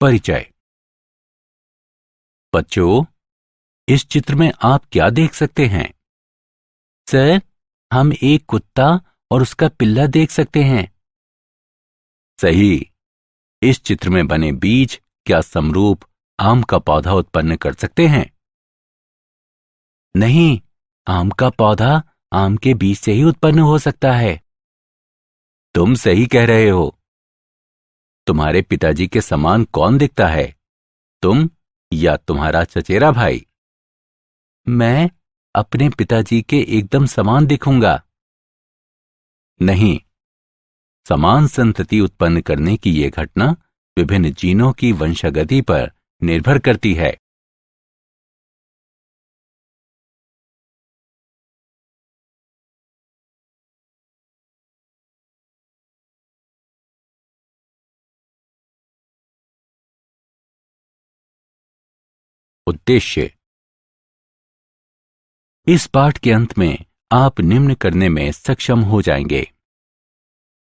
परिचय। बच्चों, इस चित्र में आप क्या देख सकते हैं? सर, हम एक कुत्ता और उसका पिल्ला देख सकते हैं। सही। इस चित्र में बने बीज क्या समरूप आम का पौधा उत्पन्न कर सकते हैं? नहीं, आम का पौधा आम के बीज से ही उत्पन्न हो सकता है। तुम सही कह रहे हो। तुम्हारे पिताजी के समान कौन दिखता है, तुम या तुम्हारा चचेरा भाई? मैं अपने पिताजी के एकदम समान दिखूंगा। नहीं, समान संतति उत्पन्न करने की यह घटना विभिन्न जीनों की वंशागति पर निर्भर करती है। उद्देश्य। इस पाठ के अंत में आप निम्न करने में सक्षम हो जाएंगे।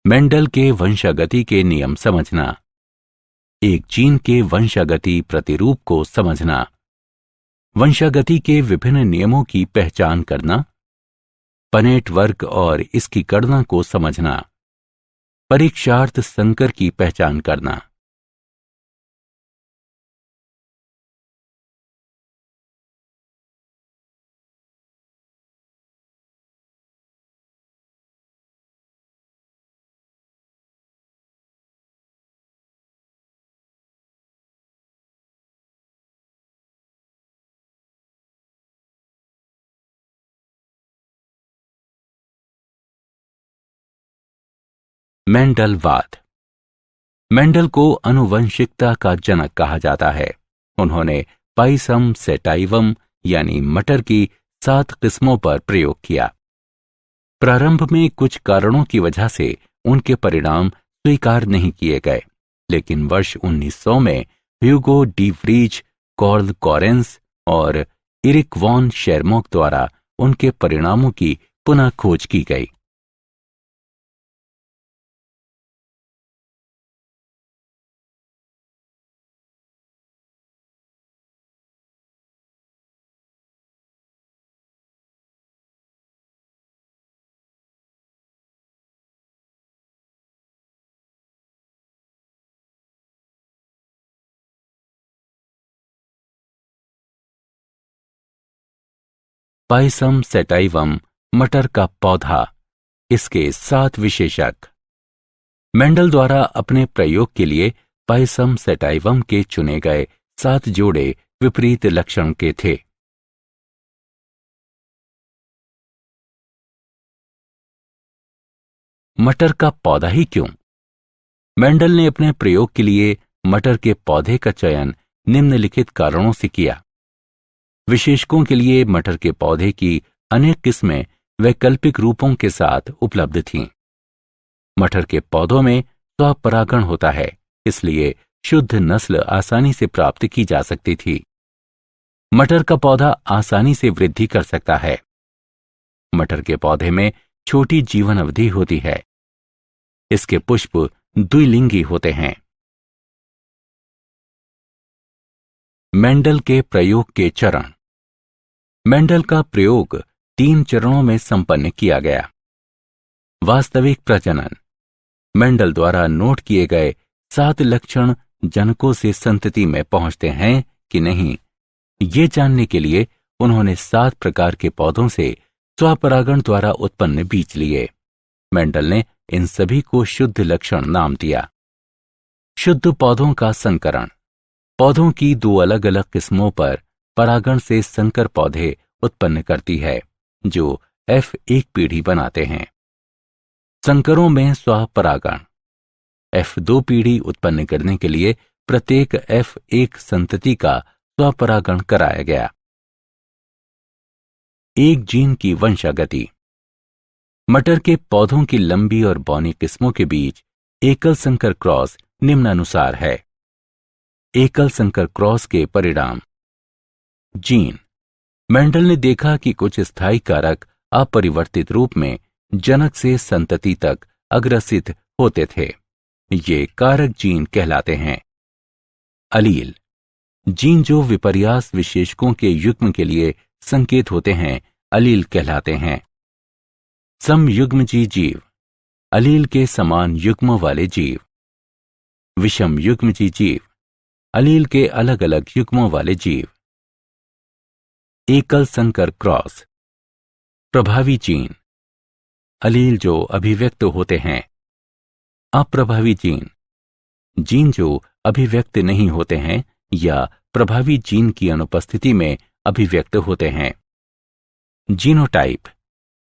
मेंडल के वंशागति के नियम समझना, एक जीन के वंशागति प्रतिरूप को समझना, वंशागति के विभिन्न नियमों की पहचान करना, पनेट वर्ग और इसकी गणना को समझना, परीक्षार्थ संकर की पहचान करना। मेंडलवाद। मेंडल को आनुवंशिकता का जनक कहा जाता है। उन्होंने पाइसम सेटाइवम यानी मटर की 7 किस्मों पर प्रयोग किया। प्रारंभ में कुछ कारणों की वजह से उनके परिणाम स्वीकार नहीं किए गए, लेकिन वर्ष 1900 में Hugo de Vries, curl Correns और इरिक वॉन शेरमॉक द्वारा उनके परिणामों की पुनः खोज की गई। पाइसम सेटाइवम मटर का पौधा, इसके 7 विशेषक। मेंडल द्वारा अपने प्रयोग के लिए पाइसम सेटाइवम के चुने गए 7 जोड़े विपरीत लक्षण के थे। मटर का पौधा ही क्यों? मेंडल ने अपने प्रयोग के लिए मटर के पौधे का चयन निम्नलिखित कारणों से किया। विशेषकों के लिए मटर के पौधे की अनेक किस्में वैकल्पिक रूपों के साथ उपलब्ध थीं। मटर के पौधों में स्वपरागण होता है, इसलिए शुद्ध नस्ल आसानी से प्राप्त की जा सकती थी। मटर का पौधा आसानी से वृद्धि कर सकता है। मटर के पौधे में छोटी जीवन अवधि होती है। इसके पुष्प द्विलिंगी होते हैं। मेंडल के प्रयोग के चरण। मेंडल का प्रयोग 3 चरणों में संपन्न किया गया। वास्तविक प्रजनन। मेंडल द्वारा नोट किए गए 7 लक्षण जनकों से संतति में पहुंचते हैं कि नहीं, ये जानने के लिए उन्होंने 7 प्रकार के पौधों से स्वपरागण द्वारा उत्पन्न बीज लिए। मेंडल ने इन सभी को शुद्ध लक्षण नाम दिया। शुद्ध पौधों का संकरण। पौधों की 2 अलग अलग किस्मों पर परागण से संकर पौधे उत्पन्न करती है, जो F1 पीढ़ी बनाते हैं। संकरों में स्वपरागण। F2 पीढ़ी उत्पन्न करने के लिए प्रत्येक F1 संतति का स्वपरागण कराया गया। एक जीन की वंशागति। मटर के पौधों की लंबी और बौनी किस्मों के बीच एकल संकर क्रॉस निम्नानुसार है। एकल संकर क्रॉस के परिणाम। जीन। मेंडल ने देखा कि कुछ स्थायी कारक अपरिवर्तित रूप में जनक से संतति तक अग्रसित होते थे। ये कारक जीन कहलाते हैं। अलील, जीन जो विपर्यास विशेषकों के युग्म के लिए संकेत होते हैं, अलील कहलाते हैं। समयुग्मजी जीव, अलील के समान युग्म वाले जीव। विषम युग्मजी जीव, अलील के अलग अलग युग्मों वाले जीव। एकल संकर क्रॉस, प्रभावी जीन, अलील जो अभिव्यक्त होते हैं। अप्रभावी जीन, जीन जो अभिव्यक्त नहीं होते हैं या प्रभावी जीन की अनुपस्थिति में अभिव्यक्त होते हैं। जीनोटाइप,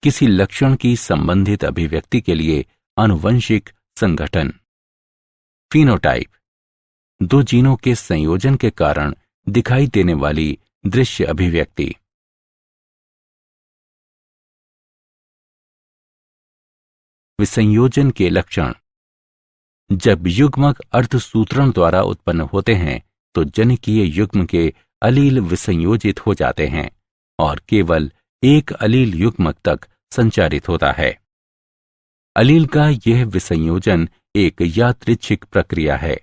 किसी लक्षण की संबंधित अभिव्यक्ति के लिए आनुवंशिक संगठन। फिनोटाइप, दो जीनों के संयोजन के कारण दिखाई देने वाली दृश्य अभिव्यक्ति। विसंयोजन के लक्षण, जब युग्मक अर्धसूत्रण द्वारा उत्पन्न होते हैं तो जनिकीय युग्म के अलील विसंयोजित हो जाते हैं और केवल एक अलील युग्मक तक संचारित होता है। अलील का यह विसंयोजन एक यादृच्छिक प्रक्रिया है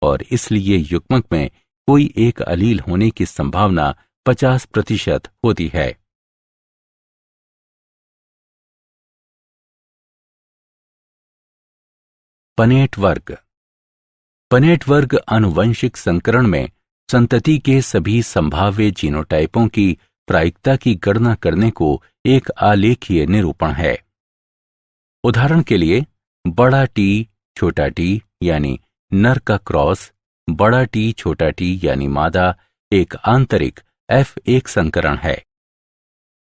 और इसलिए युग्मक में कोई एक अलील होने की संभावना 50% होती है। पनेट वर्ग, पनेट वर्ग आनुवंशिक संकरण में संतति के सभी संभाव्य जीनोटाइपों की प्रायिकता की गणना करने को एक आलेखीय निरूपण है। उदाहरण के लिए बड़ा टी छोटा टी यानी नर का क्रॉस, बड़ा टी छोटा टी यानी मादा एक आंतरिक F1 संकरण है।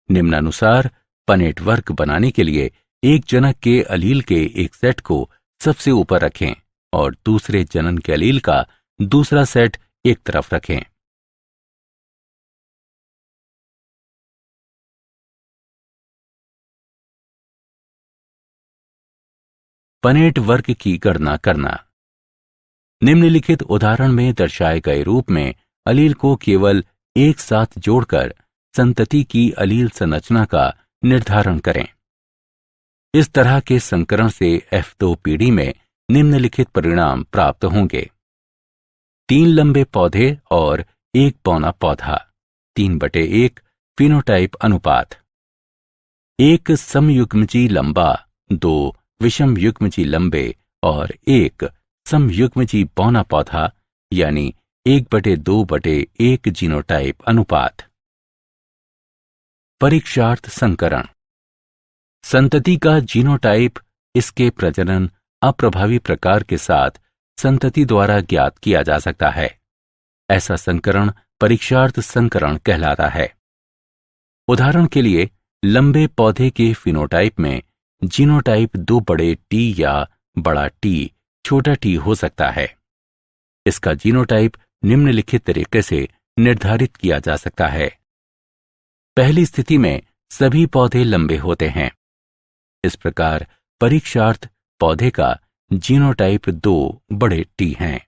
निम्नानुसार पनेट वर्ग बनाने के लिए एक जनक के अलील के एक सेट को सबसे ऊपर रखें और दूसरे जनन के अलील का दूसरा सेट एक तरफ रखें। पनेट वर्ग की गणना करना। निम्नलिखित उदाहरण में दर्शाए गए रूप में अलील को केवल एक साथ जोड़कर संतति की अलील संरचना का निर्धारण करें। इस तरह के संकरण से F2 पीढ़ी में निम्नलिखित परिणाम प्राप्त होंगे। 3 लंबे पौधे और 1 पौना पौधा, 3/1 फिनोटाइप अनुपात। 1 समयुग्मजी लंबा, 2 विषम युग्मजी लंबे और 1 समयुग्मजी पौना पौधा यानी 1/2/1 जीनोटाइप अनुपात। परीक्षार्थ संकरण, संतति का जीनोटाइप इसके प्रजनन अप्रभावी प्रकार के साथ संतति द्वारा ज्ञात किया जा सकता है। ऐसा संकरण परीक्षार्थ संकरण कहलाता है। उदाहरण के लिए लंबे पौधे के फिनोटाइप में जीनोटाइप 2 बड़े टी या बड़ा टी छोटा टी हो सकता है। इसका जीनोटाइप निम्नलिखित तरीके से निर्धारित किया जा सकता है। पहली स्थिति में सभी पौधे लंबे होते हैं। इस प्रकार परीक्षार्थ पौधे का जीनोटाइप 2 बड़े टी हैं।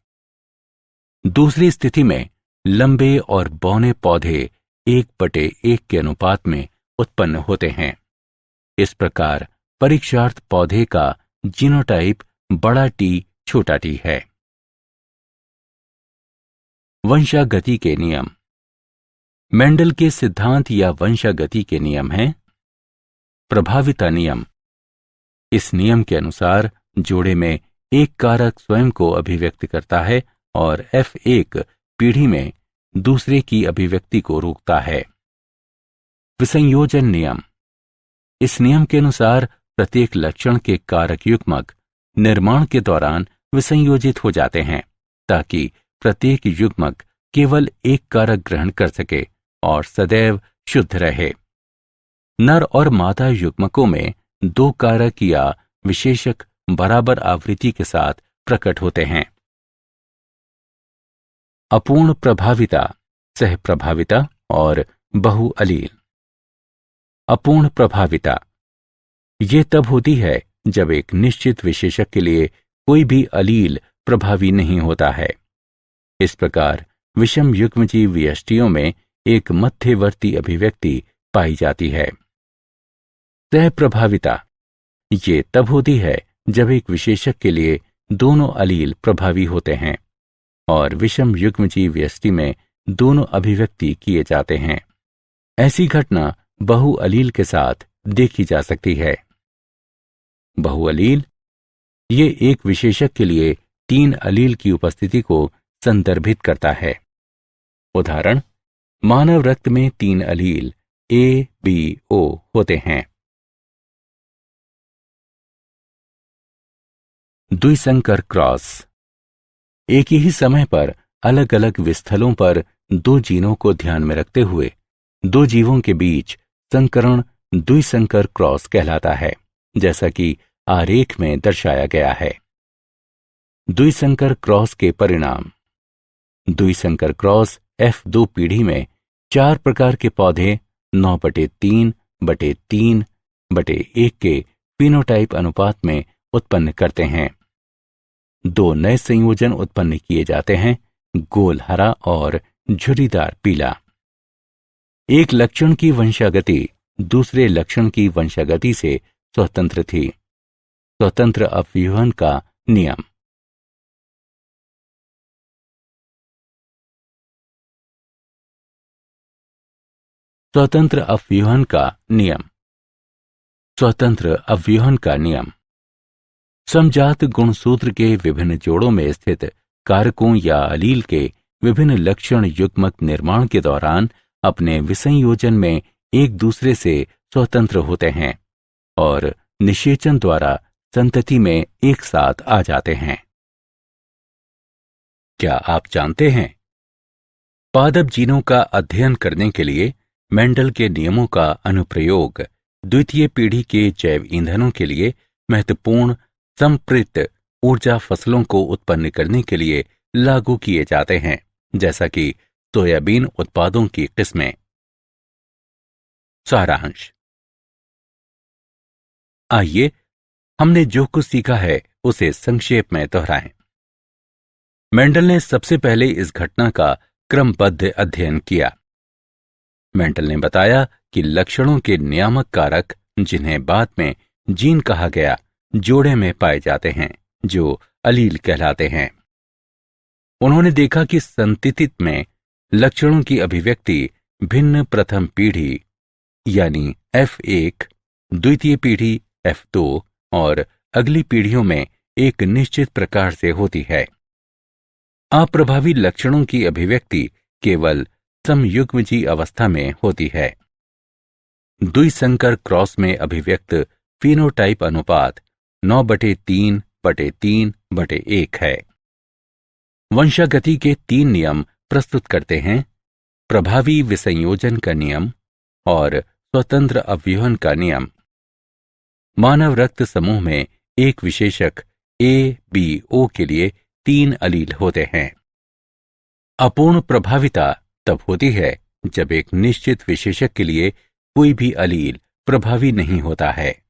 दूसरी स्थिति में लंबे और बौने पौधे 1/1 के अनुपात में उत्पन्न होते हैं। इस प्रकार परीक्षार्थ पौधे का जीनोटाइप बड़ा टी छोटा टी है। वंशागति के नियम। मेंडल के सिद्धांत या वंशागति के नियम हैं। प्रभाविता नियम, इस नियम के अनुसार जोड़े में एक कारक स्वयं को अभिव्यक्त करता है और F1 पीढ़ी में दूसरे की अभिव्यक्ति को रोकता है। विसंयोजन नियम, इस नियम के अनुसार प्रत्येक लक्षण के कारक युग्मक निर्माण के दौरान विसंयोजित हो जाते हैं ताकि प्रत्येक युग्मक केवल एक कारक ग्रहण कर सके और सदैव शुद्ध रहे। नर और मादा युग्मकों में 2 कारक या विशेषक बराबर आवृत्ति के साथ प्रकट होते हैं। अपूर्ण प्रभाविता, सह प्रभाविता और बहुअलील। अपूर्ण प्रभाविता ये तब होती है जब एक निश्चित विशेषक के लिए कोई भी अलील प्रभावी नहीं होता है। इस प्रकार विषम युग्मजीव व्यष्टियों में एक मध्यवर्ती अभिव्यक्ति पाई जाती है। सह प्रभाविता ये तब होती है जब एक विशेषक के लिए दोनों अलील प्रभावी होते हैं और विषम युग्मजीव व्यष्टि में दोनों अभिव्यक्ति किए जाते हैं। ऐसी घटना बहुअलील के साथ देखी जा सकती है। बहुअलील ये एक विशेषक के लिए 3 अलील की उपस्थिति को संदर्भित करता है। उदाहरण, मानव रक्त में 3 अलील ए, बी, ओ होते हैं। द्विसंकर क्रॉस एक ही समय पर अलग अलग विस्थलों पर 2 जीनों को ध्यान में रखते हुए 2 जीवों के बीच संकरण द्विसंकर क्रॉस कहलाता है, जैसा कि आरेख में दर्शाया गया है। द्विसंकर क्रॉस के परिणाम। द्विसंकर क्रॉस F2 पीढ़ी में 4 प्रकार के पौधे 9/3/3/1 के फिनोटाइप अनुपात में उत्पन्न करते हैं। 2 नए संयोजन उत्पन्न किए जाते हैं, गोल हरा और झुर्रीदार पीला। एक लक्षण की वंशागति दूसरे लक्षण की वंशागति से स्वतंत्र थी। स्वतंत्र अपव्यूहन का नियम। स्वतंत्र अपव्यूहन का नियम। स्वतंत्र अपव्यूहन का नियम समजात गुणसूत्र के विभिन्न जोड़ों में स्थित कारकों या अलील के विभिन्न लक्षण युग्मक निर्माण के दौरान अपने विसंयोजन में एक दूसरे से स्वतंत्र होते हैं और निषेचन द्वारा संतति में एक साथ आ जाते हैं। क्या आप जानते हैं, पादप जीनों का अध्ययन करने के लिए मेंडल के नियमों का अनुप्रयोग द्वितीय पीढ़ी के जैव ईंधनों के लिए महत्वपूर्ण संपृक्त ऊर्जा फसलों को उत्पन्न करने के लिए लागू किए जाते हैं, जैसा कि सोयाबीन उत्पादों की किस्में। सारांश। आइए हमने जो कुछ सीखा है उसे संक्षेप में दोहराएं। मेंडल ने सबसे पहले इस घटना का क्रमबद्ध अध्ययन किया। मेंडल ने बताया कि लक्षणों के नियामक कारक, जिन्हें बाद में जीन कहा गया, जोड़े में पाए जाते हैं, जो अलील कहलाते हैं। उन्होंने देखा कि संतति में लक्षणों की अभिव्यक्ति भिन्न प्रथम पीढ़ी यानी F1, द्वितीय पीढ़ी F2 और अगली पीढ़ियों में एक निश्चित प्रकार से होती है। अप्रभावी लक्षणों की अभिव्यक्ति केवल समयुग्मजी अवस्था में होती है। द्विसंकर क्रॉस में अभिव्यक्त फिनोटाइप अनुपात 9/3/3/1 है। वंशागति के 3 नियम प्रस्तुत करते हैं: प्रभावी विसंयोजन का नियम और स्वतंत्र अपव्यूहन का नियम। मानव रक्त समूह में एक विशेषक A-B-O के लिए 3 अलील होते हैं। अपूर्ण प्रभाविता तब होती है जब एक निश्चित विशेषक के लिए कोई भी अलील प्रभावी नहीं होता है।